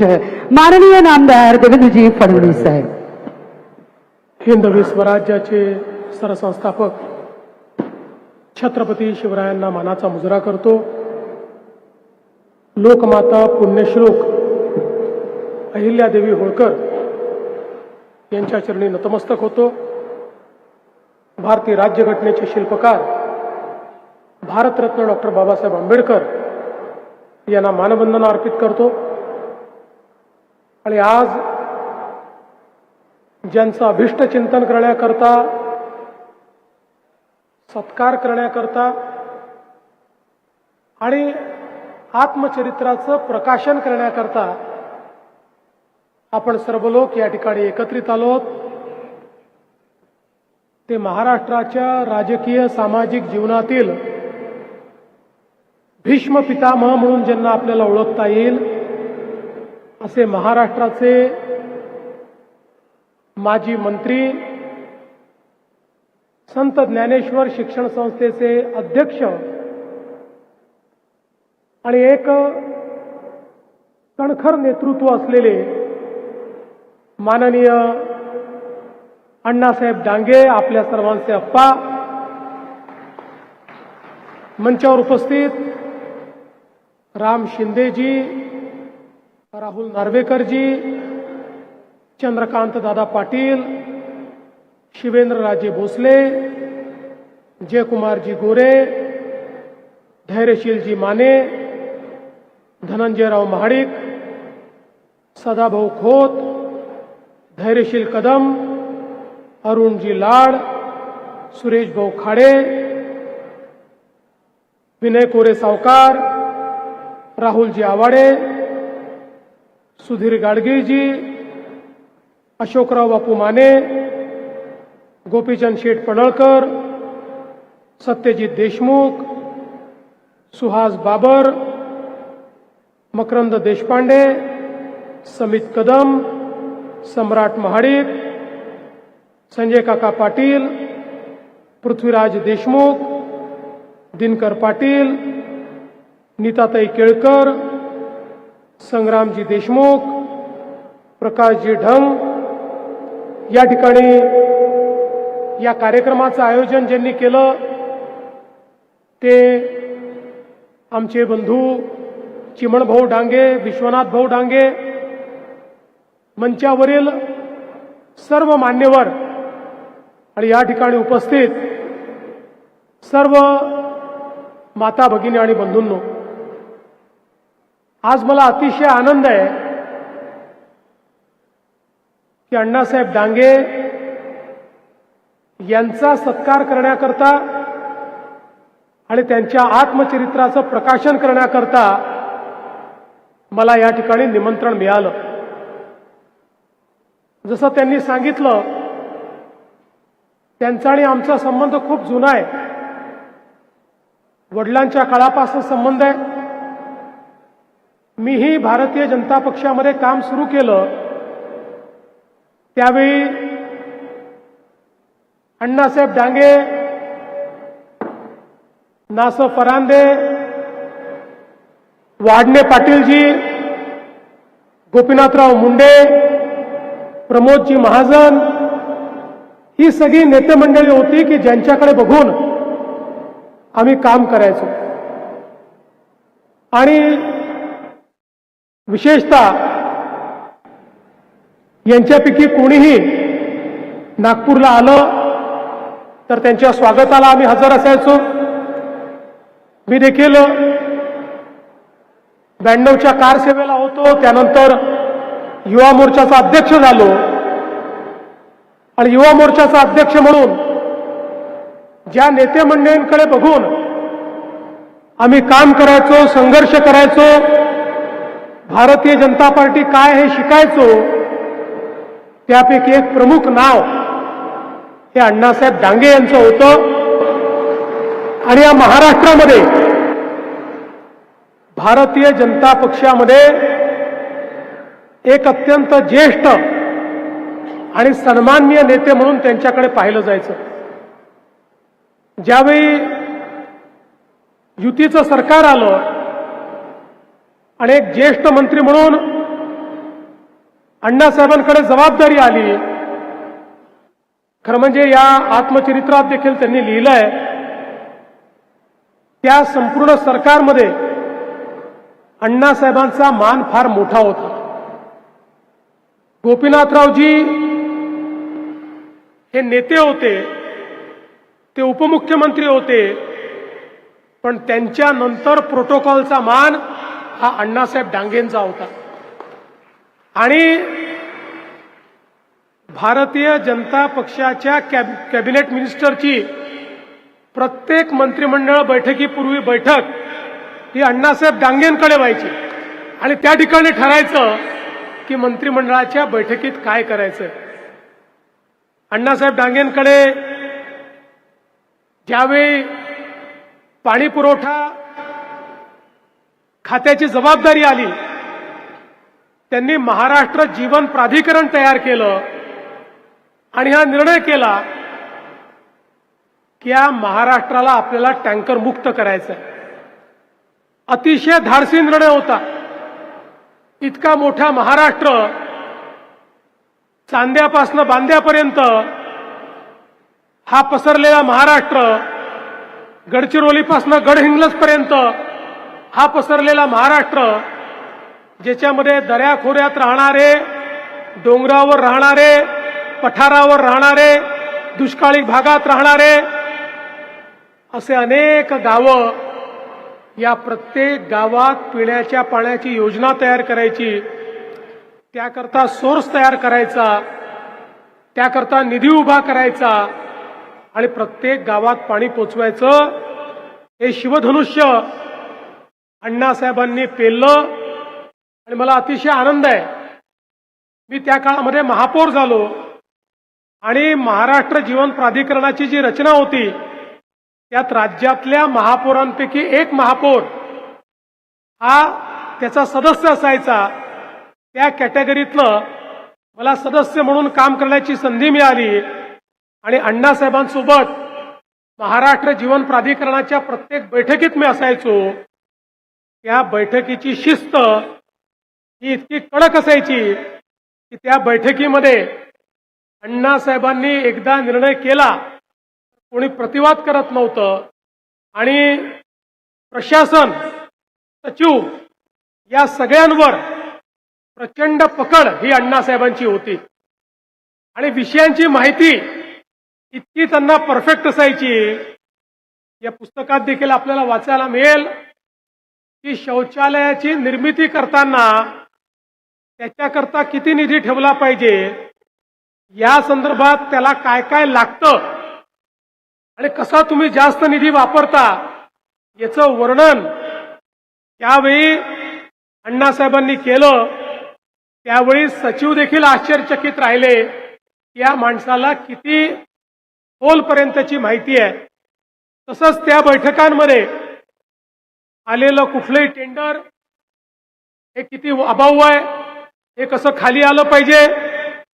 माननीय नामदार देवेंद्रजी फडणवीस साहेब. हिंदवी स्वराज्याचे सरसंस्थापक छत्रपती शिवरायांना मानाचा मुजरा करतो. लोकमाता पुण्यश्लोक अहिल्यादेवी होळकर यांच्या चरणी नतमस्तक होतो. भारतीय राज्यघटनेचे शिल्पकार भारतरत्न डॉक्टर बाबासाहेब आंबेडकर यांना मानवंदना अर्पित करतो. आणि आज ज्यांचं अभिष्ट चिंतन करण्याकरता, सत्कार करण्याकरता आणि आत्मचरित्राचं प्रकाशन करण्याकरता आपण सर्व लोक या ठिकाणी एकत्रित आलोत, ते महाराष्ट्राच्या राजकीय सामाजिक जीवनातील भीष्म पितामह म्हणून ज्यांना आपल्याला ओळखता येईल असे महाराष्ट्राचे माजी मंत्री, संत ज्ञानेश्वर शिक्षण संस्थेचे अध्यक्ष आणि एक कणखर नेतृत्व असलेले माननीय अण्णासाहेब डांगे, आपल्या सर्वांचे अप्पा, मंचावर उपस्थित राम शिंदेजी, राहुल नार्वेकरजी, चंद्रकांत दादा पाटील, शिवेंद्रराजे भोसले, जयकुमारजी गोरे, धैर्यशीलजी माने, धनंजयराव महाडिक, सदाभाऊ खोत, धैर्यशील कदम, अरुणजी लाड, सुरेश भाऊ खाडे, विनय कोरे सावकार, राहुलजी आवाडे, सुधीर गाडगीळजी, अशोकराव बापू माने, गोपीचंद शेठ पडळकर, सत्यजित देशमुख, सुहास बाबर, मकरंद देशपांडे, समित कदम, सम्राट महाडिक, संजय काका पाटील, पृथ्वीराज देशमुख, दिनकर पाटील, नीताताई केळकर, संग्रामजी देशमुख, प्रकाशजी ढंग, या ठिकाणी या कार्यक्रमाचं आयोजन ज्यांनी केलं ते आमचे बंधू चिमणभाऊ डांगे, विश्वनाथ भाऊ डांगे, मंचावरील सर्व मान्यवर आणि या ठिकाणी उपस्थित सर्व माता भगिनी आणि बंधूंनो, आज मला अतिशय आनंद आहे की अण्णासाहेब डांगे यांचा सत्कार करण्याकरता आणि त्यांच्या आत्मचरित्राचं प्रकाशन करण्याकरता मला या ठिकाणी निमंत्रण मिळालं. जसं त्यांनी सांगितलं, त्यांचा आणि आमचा संबंध खूप जुना आहे. वडिलांच्या काळापासून संबंध आहे. मीही भारतीय जनता पक्षामध्ये काम सुरू केलं त्यावेळी अण्णासाहेब डांगे, नास फरांदे, वाडणे पाटीलजी, गोपीनाथराव मुंडे, प्रमोदजी महाजन, ही सगळी नेते मंडळी होती की ज्यांच्याकडे बघून आम्ही काम करायचो. आणि विशेषतः यांच्यापैकी कोणीही नागपूरला आलं तर त्यांच्या स्वागताला आम्ही हजर असायचो. मी देखील 92च्या कारसेवेला होतो, त्यानंतर युवा मोर्चाचा अध्यक्ष झालो आणि युवा मोर्चाचा अध्यक्ष म्हणून ज्या नेते मंडळींकडे बघून आम्ही काम करायचो, संघर्ष करायचो, भारतीय जनता पार्टी काय हे शिकायचो, त्यापैकी एक प्रमुख नाव हे अण्णासाहेब डांगे यांचं होतं. आणि या महाराष्ट्रामध्ये भारतीय जनता पक्षामध्ये एक अत्यंत ज्येष्ठ आणि सन्माननीय नेते म्हणून त्यांच्याकडे पाहिलं जायचं. ज्यावेळी युतीचं सरकार आलं आणि एक ज्येष्ठ मंत्री म्हणून अण्णासाहेबांकडे जबाबदारी आली. खरं म्हणजे या आत्मचरित्रात देखील त्यांनी लिहिलंय, त्या संपूर्ण सरकारमध्ये अण्णासाहेबांचा मान फार मोठा होता. गोपीनाथरावजी हे नेते होते, ते उपमुख्यमंत्री होते, पण त्यांच्या नंतर प्रोटोकॉलचा मान हा अण्णासाहेब डांगेंचा होता. आणि भारतीय जनता पक्षाच्या कॅबिनेट मिनिस्टरची प्रत्येक मंत्रिमंडळ बैठकीपूर्वी बैठक ही अण्णासाहेब डांगेंकडे व्हायची आणि त्या ठिकाणी ठरायचं की मंत्रिमंडळाच्या बैठकीत काय करायचं. अण्णासाहेब डांगेंकडे ज्यावेळी पाणी पुरवठा खात्याची जबाबदारी आली, त्यांनी महाराष्ट्र जीवन प्राधिकरण तयार केलं आणि हा निर्णय केला की या महाराष्ट्राला आपल्याला टँकर मुक्त करायचं आहे. अतिशय धाडसी निर्णय होता. इतका मोठा महाराष्ट्र चांद्यापासनं बांद्यापर्यंत हा पसरलेला महाराष्ट्र, गडचिरोलीपासनं गडहिंग्लजपर्यंत हा पसरलेला महाराष्ट्र, ज्याच्यामध्ये दऱ्याखोऱ्यात राहणारे, डोंगरावर राहणारे, पठारावर राहणारे, दुष्काळी भागात राहणारे असे अनेक गावं, या प्रत्येक गावात पिण्याच्या पाण्याची योजना तयार करायची, त्याकरता सोर्स तयार करायचा, त्याकरता निधी उभा करायचा आणि प्रत्येक गावात पाणी पोचवायचं. हे शिवधनुष्य अण्णासाहेबांनी पेललं आणि मला अतिशय आनंद आहे. मी त्या काळामध्ये महापौर झालो आणि महाराष्ट्र जीवन प्राधिकरणाची जी रचना होती त्यात राज्यातल्या महापौरांपैकी एक महापौर हा त्याचा सदस्य असायचा. त्या कॅटेगरीतलं मला सदस्य म्हणून काम करण्याची संधी मिळाली आणि अण्णासाहेबांसोबत महाराष्ट्र जीवन प्राधिकरणाच्या प्रत्येक बैठकीत मी असायचो. त्या बैठकीची शिस्त ही इतकी कडक असायची की त्या बैठकीमध्ये अण्णासाहेबांनी एकदा निर्णय केला, कोणी प्रतिवाद करत नव्हतं आणि प्रशासन, सचिव या सगळ्यांवर प्रचंड पकड ही अण्णासाहेबांची होती आणि विषयांची माहिती इतकी त्यांना परफेक्ट असायची. या पुस्तकात देखील आपल्याला वाचायला मिळेल की शौचालयाची निर्मिती करताना त्याच्याकरता किती निधी ठेवला पाहिजे, या संदर्भात त्याला काय काय लागतं आणि कसा तुम्ही जास्त निधी वापरता याचं वर्णन त्यावेळी अण्णासाहेबांनी केलं. त्यावेळी सचिव देखील आश्चर्यचकित राहिले की या माणसाला किती खोलपर्यंतची माहिती आहे. तसंच त्या बैठकांमध्ये आलेलं कुठलंही टेंडर हे किती अभाव आहे, हे कसं खाली आलं पाहिजे,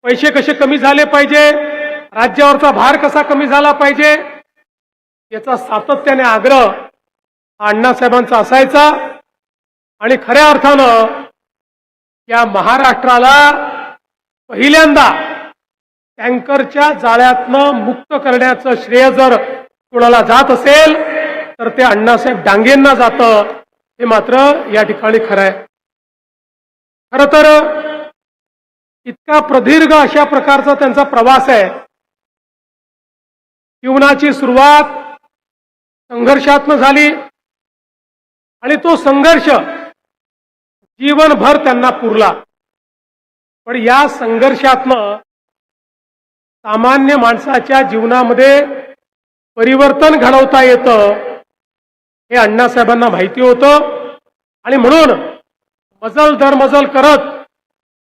पैसे कसे कमी झाले पाहिजे, राज्यावरचा भार कसा कमी झाला पाहिजे, याचा सातत्याने आग्रह अण्णासाहेबांचा असायचा. आणि खऱ्या अर्थानं या महाराष्ट्राला पहिल्यांदा टँकरच्या जाळ्यातनं मुक्त करण्याचं श्रेय जर कोणाला जात असेल तर ते अण्णासाहेब डांगेंना जातं, हे मात्र या ठिकाणी खरं आहे. खरं तर इतका प्रदीर्घ अशा प्रकारचा त्यांचा प्रवास आहे. जीवनाची सुरुवात संघर्षातनं झाली आणि तो संघर्ष जीवनभर त्यांना पुरला. पण या संघर्षातनं सामान्य माणसाच्या जीवनामध्ये परिवर्तन घडवता येतं हे अण्णासाहेबांना माहिती होतं. आणि म्हणून मजल दर मजल करत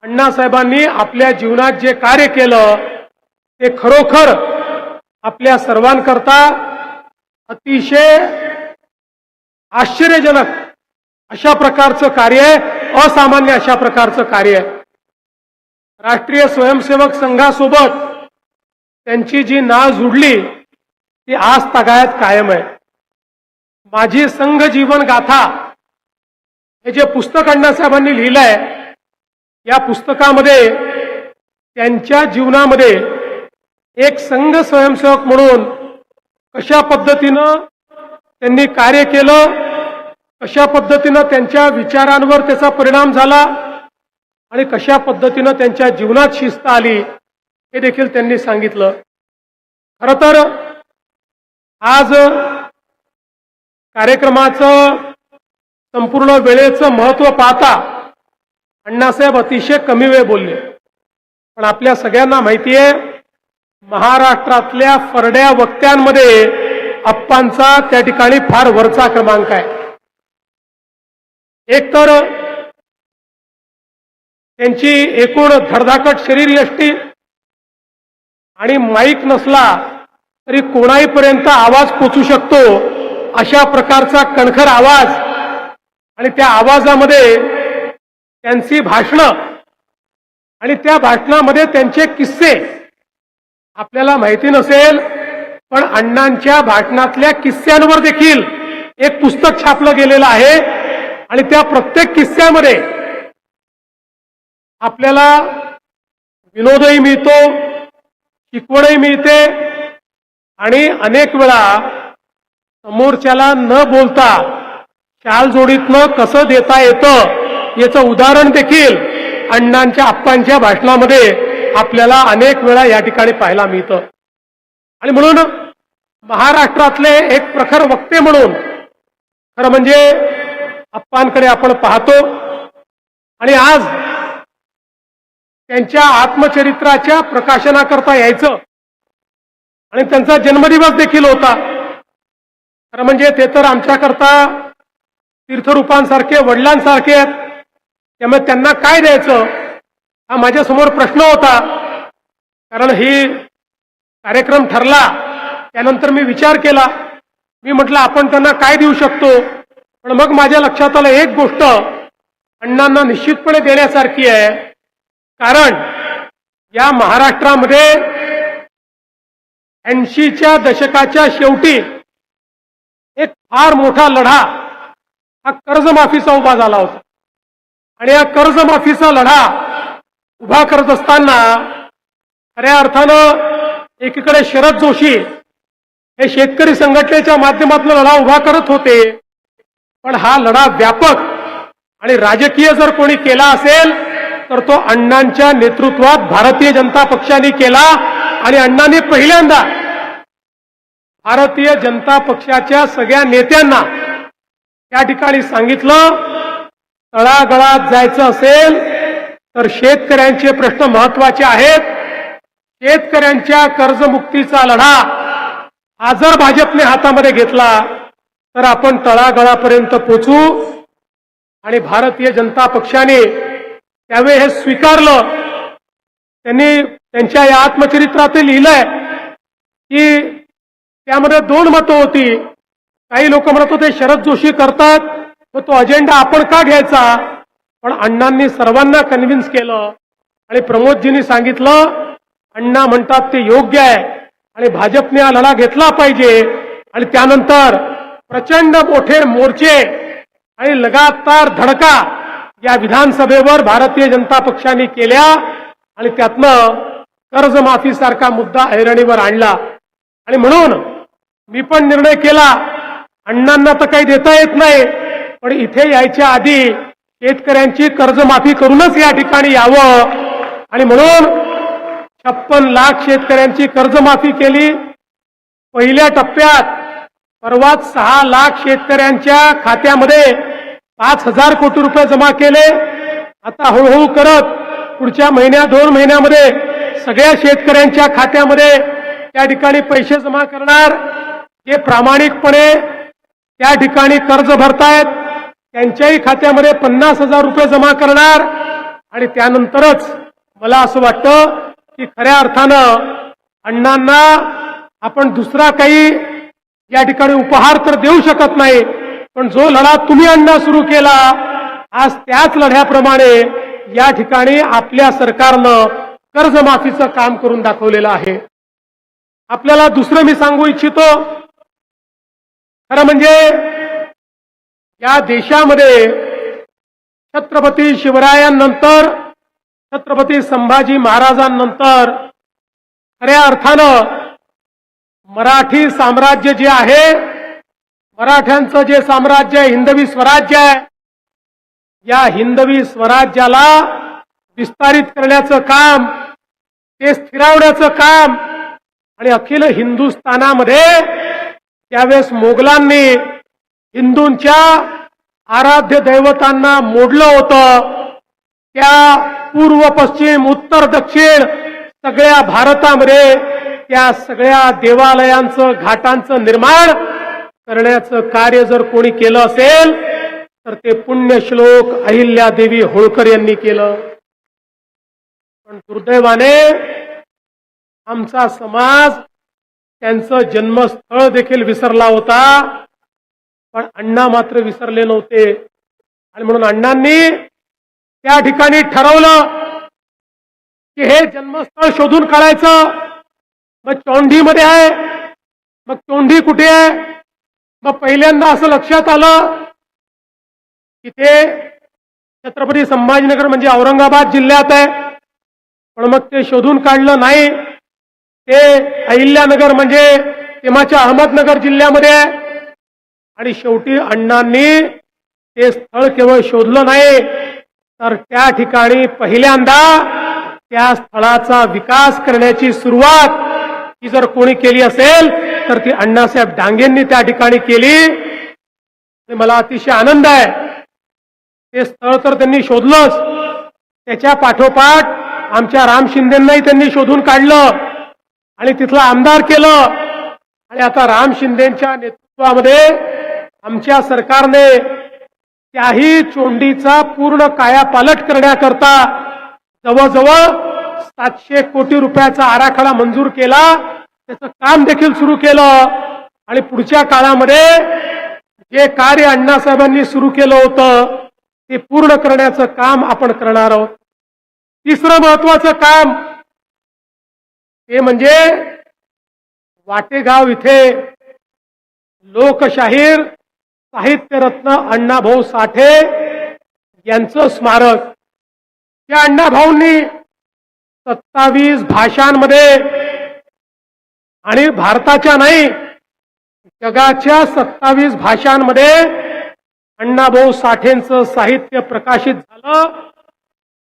अण्णासाहेबांनी आपल्या जीवनात जे कार्य केलं ते खरोखर आपल्या सर्वांकरता अतिशय आश्चर्यजनक अशा प्रकारचं कार्य आहे, असामान्य अशा प्रकारचं कार्य आहे. राष्ट्रीय स्वयंसेवक संघासोबत त्यांची जी नाळ जुडली ती आज तागायत कायम आहे. माझी संघ जीवन गाथा हे जे पुस्तक अण्णासाहेबांनी लिहिलंय, या पुस्तकामध्ये त्यांच्या जीवनामध्ये एक संघ स्वयंसेवक म्हणून कशा पद्धतीनं त्यांनी कार्य केलं, कशा पद्धतीनं त्यांच्या विचारांवर त्याचा परिणाम झाला आणि कशा पद्धतीनं त्यांच्या जीवनात शिस्त आली हे देखील त्यांनी सांगितलं. खरं तर आज कार्यक्रमाचं संपूर्ण वेळेचं महत्त्व पाहता अण्णासाहेब अतिशय कमी वेळ बोलले, पण आपल्या सगळ्यांना माहिती आहे महाराष्ट्रातल्या फरड्या वक्त्यांमध्ये अप्पांचा त्या ठिकाणी फार वरचा क्रमांक आहे. एक तर त्यांची एकूण धडधाकट शरीर यष्टी आणि माईक नसला तरी कोणाहीपर्यंत आवाज पोचू शकतो अशा प्रकारचा कणखर आवाज आणि त्या आवाजामध्ये त्यांची भाषणं आणि त्या भाषणामध्ये त्यांचे किस्से. आपल्याला माहिती नसेल पण अण्णांच्या भाषणातल्या किस्स्यांवर देखील एक पुस्तक छापलं गेलेलं आहे आणि त्या प्रत्येक किस्स्यामध्ये आपल्याला विनोदही मिळतो, शिकवणही मिळते आणि अनेक वेळा समोरच्याला न बोलता शाल जोडीतनं कसं देता येतं याचं उदाहरण देखील अण्णांच्या अप्पांच्या भाषणामध्ये आपल्याला अनेक वेळा या ठिकाणी पाहायला मिळतं. आणि म्हणून महाराष्ट्रातले एक प्रखर वक्ते म्हणून खरं म्हणजे अप्पांकडे आपण पाहतो आणि आज त्यांच्या आत्मचरित्राच्या प्रकाशनाकरता यायचं आणि त्यांचा जन्मदिवस देखील होता. खरं म्हणजे ते तर आमच्याकरता तीर्थरूपांसारखे वडिलांसारखे आहेत, त्यामुळे त्यांना काय द्यायचं हा माझ्यासमोर प्रश्न होता. कारण ही कार्यक्रम ठरला त्यानंतर मी विचार केला, मी म्हटलं आपण त्यांना काय देऊ शकतो. पण मग माझ्या लक्षात आलं एक गोष्ट अण्णांना निश्चितपणे देण्यासारखी आहे. कारण या महाराष्ट्रामध्ये 80च्या दशकाच्या शेवटी एक फार मोठा लढा हा कर्जमाफीचा उभा झाला होता आणि या कर्जमाफीचा लढा उभा करत असताना खऱ्या अर्थानं एकीकडे शरद जोशी हे शेतकरी संघटनेच्या माध्यमातून लढा उभा करत होते, पण हा लढा व्यापक आणि राजकीय जर कोणी केला असेल तर तो अण्णांच्या नेतृत्वात भारतीय जनता पक्षाने केला आणि अण्णांनी पहिल्यांदा भारतीय जनता पक्षाच्या सगळ्या नेत्यांना त्या ठिकाणी सांगितलं तळागाळात जायचं असेल तर शेतकऱ्यांचे प्रश्न महत्वाचे आहेत. शेतकऱ्यांच्या कर्जमुक्तीचा लढा हा जर भाजपने हातामध्ये घेतला तर आपण तळागाळापर्यंत पोचू. आणि भारतीय जनता पक्षाने त्यावेळी हे स्वीकारलं. त्यांनी त्यांच्या या आत्मचरित्रात लिहिलंय की त्यामध्ये 2 मतं होती. काही लोक म्हणत होते शरद जोशी करतात मग तो अजेंडा आपण का घ्यायचा, पण अण्णांनी सर्वांना कन्व्हिन्स केलं आणि प्रमोदजींनी सांगितलं अण्णा म्हणतात ते योग्य आहे आणि भाजपने हा लढा घेतला पाहिजे. आणि त्यानंतर प्रचंड मोठे मोर्चे आणि लगातार धडका या विधानसभेवर भारतीय जनता पक्षाने केल्या आणि त्यातनं कर्जमाफीसारखा मुद्दा ऐरणीवर आणला. आणि म्हणून मी पण निर्णय केला अण्णांना तर काही देता येत नाही, पण इथे यायच्या आधी शेतकऱ्यांची कर्जमाफी करूनच या ठिकाणी यावं. आणि म्हणून 56 लाख शेतकऱ्यांची कर्जमाफी केली. पहिल्या टप्प्यात परवाच 6 लाख शेतकऱ्यांच्या खात्यामध्ये 5,000 कोटी रुपये जमा केले. आता हळूहळू करत पुढच्या महिन्यात 2 महिन्यामध्ये सगळ्या शेतकऱ्यांच्या खात्यामध्ये त्या ठिकाणी पैसे जमा करणार. जे प्रामाणिकपणे त्या ठिकाणी कर्ज भरतायत त्यांच्याही खात्यामध्ये 50,000 रुपये जमा करणार. आणि त्यानंतरच मला असं वाटतं की खऱ्या अर्थानं अण्णांना आपण दुसरा काही या ठिकाणी उपहार तर देऊ शकत नाही, पण जो लढा तुम्ही अण्णा सुरू केला आज त्याच लढ्याप्रमाणे या ठिकाणी आपल्या सरकारनं कर्जमाफीचं काम करून दाखवलेलं आहे. आपल्याला दुसरं मी सांगू इच्छितो, खरं म्हणजे या देशामध्ये छत्रपती शिवरायांनंतर छत्रपती छत्रपती संभाजी महाराजांनंतर खऱ्या अर्थानं मराठी साम्राज्य जे आहे, मराठ्यांचं जे साम्राज्य आहे, हिंदवी स्वराज्य आहे, या हिंदवी स्वराज्याला विस्तारित करण्याचं काम, ते स्थिरावण्याचं काम आणि अखिल हिंदुस्थानामध्ये त्यावेळेस मोगलांनी हिंदूंच्या आराध्य दैवतांना मोडलं होतं. त्या पूर्व पश्चिम उत्तर दक्षिण सगळ्या भारतामध्ये त्या सगळ्या देवालयांचं घाटांचं निर्माण करण्याचं कार्य जर कोणी केलं असेल तर ते पुण्यश्लोक अहिल्यादेवी होळकर यांनी केलं. पण दुर्दैवाने आमचा समाज त्यांचं जन्मस्थळ देखील विसरला होता, पण अण्णा मात्र विसरले नव्हते. आणि म्हणून अण्णांनी त्या ठिकाणी ठरवलं की हे जन्मस्थळ शोधून काढायचं. मग चौंढीमध्ये आहे, मग चौंढी कुठे आहे? मग पहिल्यांदा असं लक्षात आलं की ते छत्रपती संभाजीनगर म्हणजे औरंगाबाद जिल्ह्यात आहे. पण मग ते शोधून काढलं नाही, ते अहिल्यानगर म्हणजे तेव्हाच्या अहमदनगर जिल्ह्यामध्ये आहे. आणि शेवटी अण्णांनी ते स्थळ केवळ शोधलं नाही, तर त्या ठिकाणी पहिल्यांदा त्या स्थळाचा विकास करण्याची सुरुवात ही जर कोणी केली असेल तर ती अण्णासाहेब डांगेंनी त्या ठिकाणी केली. मला अतिशय आनंद आहे. ते स्थळ तर त्यांनी शोधलंच, त्याच्या पाठोपाठ आमच्या राम शिंदेंनाही त्यांनी शोधून काढलं आणि तिथलं आमदार केलं. आणि आता राम शिंदेंच्या नेतृत्वामध्ये आमच्या सरकारने त्याही चोंडीचा पूर्ण कायापालट करण्याकरता जवळजवळ 700 कोटी रुपयाचा आराखडा मंजूर केला. त्याचं काम देखील सुरू केलं आणि पुढच्या काळामध्ये जे कार्य अण्णासाहेबांनी सुरू केलं होतं ते पूर्ण करण्याचं काम आपण करणार आहोत. तिसरं महत्वाचं काम ते म्हणजे वाटेगाव इथे लोकशाहीर साहित्यरत्न अण्णाभाऊ साठे यांचं स्मारक. त्या अण्णाभाऊंनी 27 भाषांमध्ये आणि भारताच्या नाही जगाच्या 27 भाषांमध्ये अण्णाभाऊ साठेंचं साहित्य प्रकाशित झालं.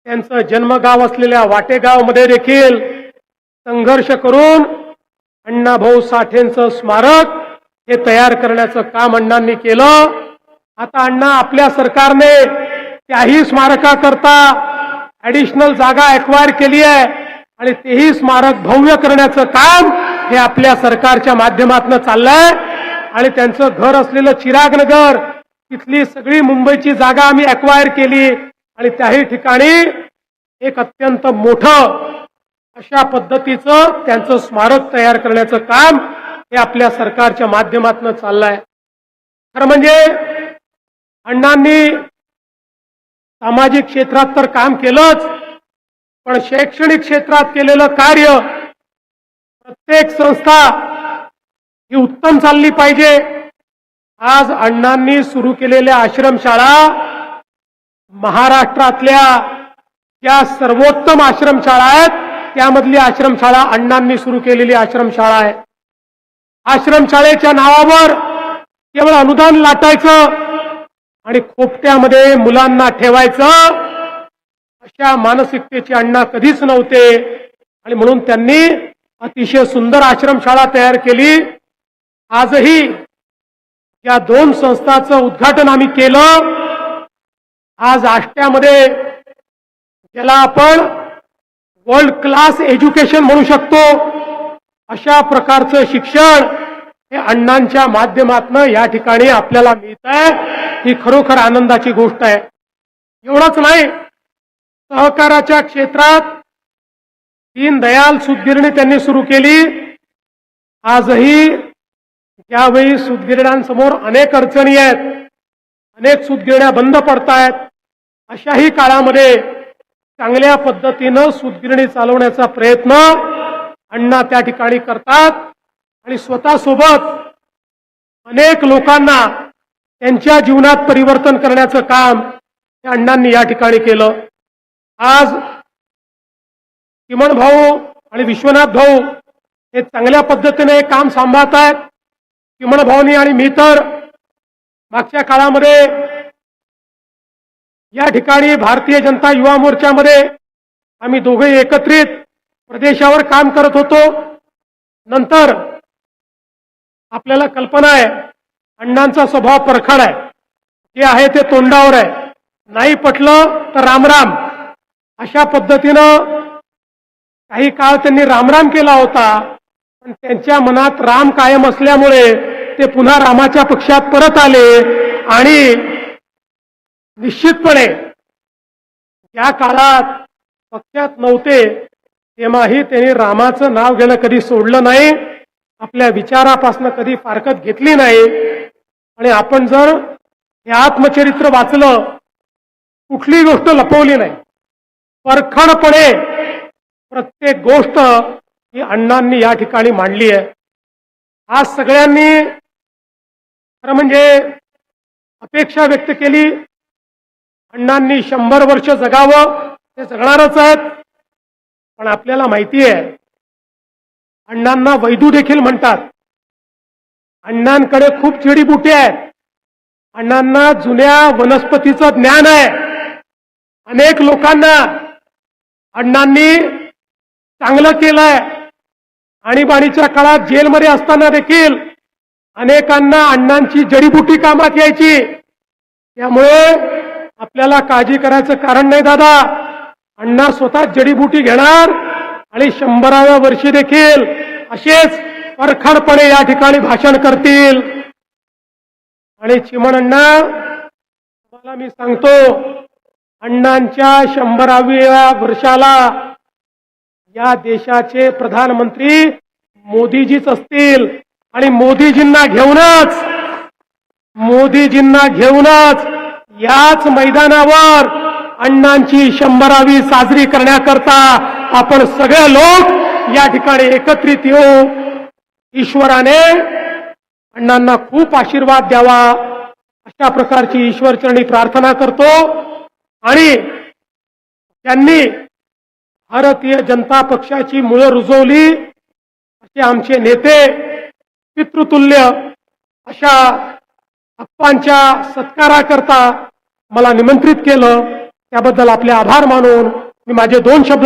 त्यांचं जन्मगाव असलेल्या वाटेगावमध्ये देखील संघर्ष करून अण्णाभाऊ साठेंचं स्मारक हे तयार करण्याचं काम अण्णांनी केलं. आता अण्णा आपल्या सरकारने त्याही स्मारकाकरता ऍडिशनल जागा एक्वायर केली आहे आणि तेही स्मारक भव्य करण्याचं काम हे आपल्या सरकारच्या माध्यमातून चाललंय. आणि त्यांचं घर असलेलं चिरागनगर तिथली सगळी मुंबईची जागा आम्ही एक्वायर केली आणि त्याही ठिकाणी एक अत्यंत मोठं अशा पद्धतीचं त्यांचं स्मारक तयार करण्याचं काम हे आपल्या सरकारच्या माध्यमातून चाललंय. खरं म्हणजे अण्णांनी सामाजिक क्षेत्रात तर काम केलंच, पण शैक्षणिक क्षेत्रात केलेलं कार्य प्रत्येक संस्था ही उत्तम चालली पाहिजे. आज अण्णांनी सुरू केलेल्या आश्रमशाळा महाराष्ट्रातल्या ज्या सर्वोत्तम आश्रमशाळा आहेत त्यामधली आश्रमशाळा अण्णांनी सुरू केलेली आश्रमशाळा आहे. आश्रमशाळेच्या नावावर केवळ अनुदान लाटायचं आणि खोपट्यामध्ये मुलांना ठेवायचं अशा मानसिकतेचे अण्णा कधीच नव्हते. आणि म्हणून त्यांनी अतिशय सुंदर आश्रमशाळा तयार केली. आजही या 2 संस्थांचं उद्घाटन आम्ही केलं. आज आष्ट्यामध्ये ज्याला आपण वर्ल्ड क्लास एज्युकेशन म्हणू शकतो अशा प्रकारचं शिक्षण हे अण्णांच्या माध्यमातून या ठिकाणी आपल्याला मिळत आहे. ही खरोखर आनंदाची गोष्ट आहे. एवढंच नाही, सहकाराच्या क्षेत्रात दीनदयाल सूतगिरणी त्यांनी सुरू केली. आजही ज्यावेळी सूतगिरण्यांसमोर अनेक अडचणी आहेत, अनेक सूतगिरण्या बंद पडतायत, अशाही काळामध्ये चांगल्या पद्धतीनं सूतगिरणी चालवण्याचा प्रयत्न अण्णा त्या ठिकाणी करतात आणि स्वतःसोबत अनेक लोकांना त्यांच्या जीवनात परिवर्तन करण्याचं काम अण्णांनी या ठिकाणी केलं. आज चिमण भाऊ आणि विश्वनाथ भाऊ हे चांगल्या पद्धतीने काम सांभाळत आहेत. चिमण भाऊनी आणि मी तर मागच्या काळामध्ये या ठिकाणी भारतीय जनता युवा मोर्चामध्ये आम्ही दोघे एकत्रित प्रदेशावर काम करत होतो. नंतर आपल्याला कल्पना आहे अण्णांचा स्वभाव परखड आहे, जे आहे ते तोंडावर आहे, नाही पटलं तर रामराम अशा पद्धतीनं काही काळ त्यांनी रामराम केला होता. पण त्यांच्या मनात राम कायम असल्यामुळे ते पुन्हा रामाच्या पक्षात परत आले आणि निश्चितपणे ज्या काळात पक्षात नव्हते तेव्हाही त्यांनी रामाचं नाव घेणं कधी सोडलं नाही, आपल्या विचारापासून कधी फारकत घेतली नाही. आणि आपण जर हे आत्मचरित्र वाचलं, कुठली गोष्ट लपवली नाही, परखडपणे प्रत्येक गोष्ट ही अण्णांनी या ठिकाणी मांडली आहे. आज सगळ्यांनी खरं म्हणजे अपेक्षा व्यक्त केली अण्णांनी 100 वर्ष जगावं, ते जगणारच आहेत. पण आपल्याला माहिती आहे अण्णांना वैदू देखील म्हणतात. अण्णांकडे खूप जडीबुटी आहेत. अण्णांना जुन्या वनस्पतीचं ज्ञान आहे. अनेक लोकांना अण्णांनी चांगलं केलंय. आणीबाणीच्या काळात जेलमध्ये असताना देखील अनेकांना अण्णांची जडीबुटी कामात यायची. त्यामुळे आपल्याला काळजी करायचं कारण नाही दादा. अण्णा स्वतः जडीबुटी घेणार आणि 100व्या वर्षी देखील असेच परखडपणे या ठिकाणी भाषण करतील. आणि चिमण अण्णा, तुम्हाला मी सांगतो, अण्णांच्या 100व्या वर्षाला या देशाचे प्रधानमंत्री मोदीजीच असतील. आणि मोदीजींना घेऊनच याच मैदानावर अण्णांची 100वी साजरी करण्याकरता आपण सगळे लोक या ठिकाणी एकत्रित येऊ. ईश्वराने अण्णांना खूप आशीर्वाद द्यावा अशा प्रकारची ईश्वरचरणी प्रार्थना करतो. आणि त्यांनी भारतीय जनता पक्षाची मुळं रुजवली असे आमचे नेते पितृतुल्य अशा अप्पांच्या सत्काराकरता मला निमंत्रित केलं. त्याबद्दल आपले आभार मानून मी माझे 2 शब्द